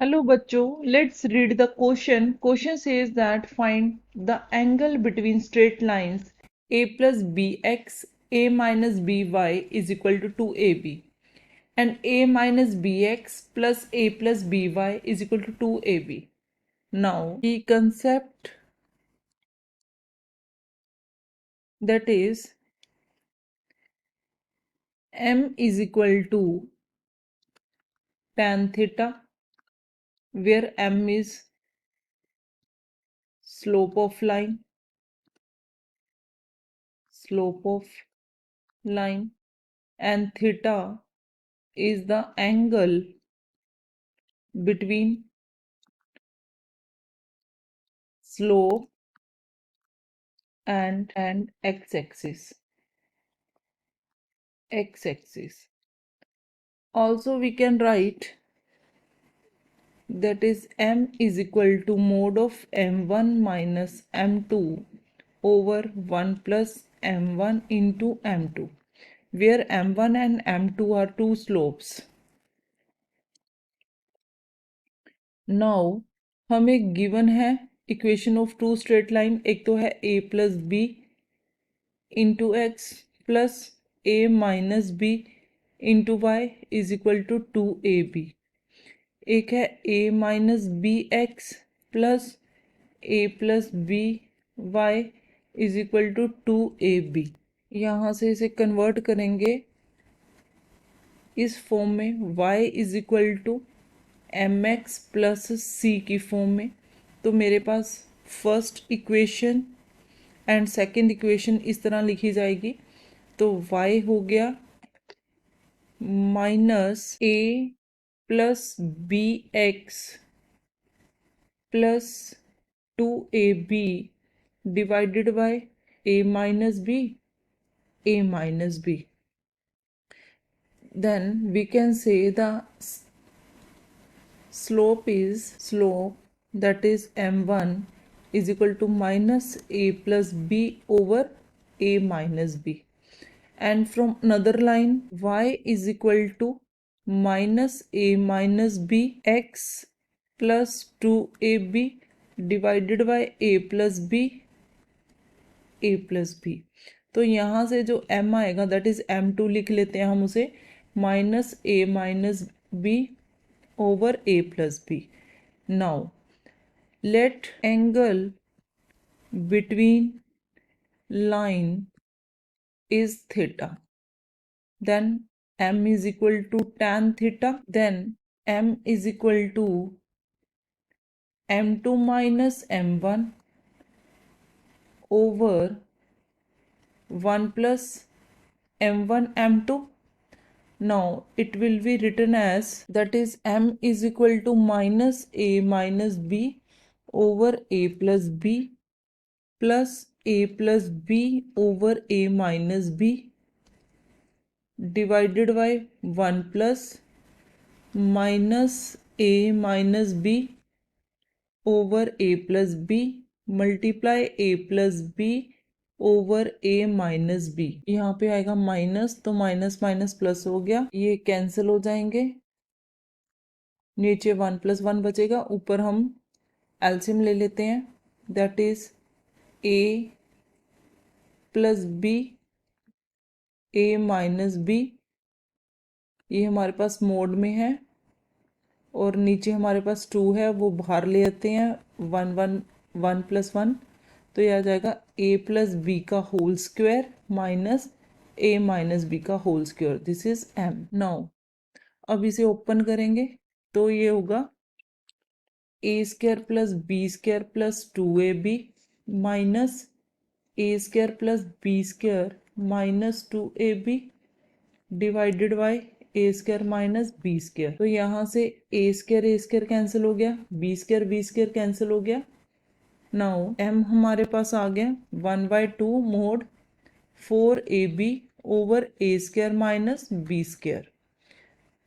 Hello bachcho, let's read the question. Question says that find the angle between straight lines a plus bx, a minus by is equal to 2ab and a minus bx plus a plus by is equal to 2ab. Now, the concept, that is m is equal to tan theta, where m is slope of line, and theta is the angle between slope and x-axis. Also we can write, that is m is equal to mod of m1 minus m2 over 1 plus m1 into m2, where m1 and m2 are two slopes. Now हमें given है equation of two straight line, एक तो है a plus b into x plus a minus b into y is equal to 2ab, एक है a minus b x plus a plus b y is equal to 2ab। यहाँ से इसे convert करेंगे इस फॉर्म में, y is equal to m x plus c की form में। तो मेरे पास first equation and second equation इस तरह लिखी जाएगी। तो y हो गया minus a plus b x plus 2ab divided by a minus b, then we can say the slope that is m1 is equal to minus a plus b over a minus b, and from another line y is equal to minus a minus b x plus 2ab divided by a plus b तो यहाँ से जो m आएगा that is m2 लिख लेते हैं हम उसे, minus a minus b over a plus b. Now let angle between line is theta, then m is equal to tan theta, then m is equal to m2 minus m1 over 1 plus m1 m2. Now it will be written as, that is m is equal to minus a minus b over a plus b plus a plus b over a minus b divided by 1 plus minus a minus b over a plus b multiply a plus b over a minus b. यहाँ पे आएगा minus, तो minus minus plus हो गया, ये cancel हो जाएंगे, नीचे 1 प्लस 1 बचेगा, ऊपर हम एल्सियम ले लेते हैं, that is a plus b a minus b, ये हमारे पास मोड में है, और नीचे हमारे पास 2 है वो बाहर ले आते हैं, 1 प्लस 1, तो यह आ जाएगा a प्लस बी का whole square minus a minus b का whole square, this is m। Now अब इसे ओपन करेंगे तो ये होगा a square plus b square plus 2ab minus a square plus b square minus 2ab divided by a square minus b square. तो यहाँ से ए स्क्वायर कैंसिल हो गया, बी स्क्वायर कैंसिल हो गया। नाउ m हमारे पास आ गया 1/2 मोड 4ab ओवर ए square minus b square.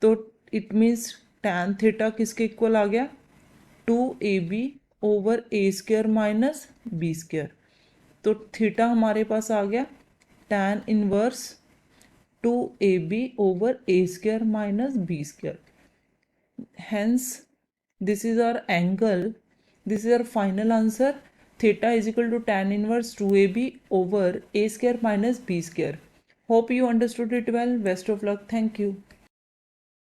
तो इट मीन्स tan थीटा किसके इक्वल आ गया, 2ab ओवर ए स्क्वायर माइनस बी स्क्वायर। तो थीटा हमारे पास आ गया tan inverse 2ab over a square minus b square. Hence this is our angle, this is our final answer. Theta is equal to tan inverse 2ab over a square minus b square. Hope you understood it well. Best of luck. Thank you.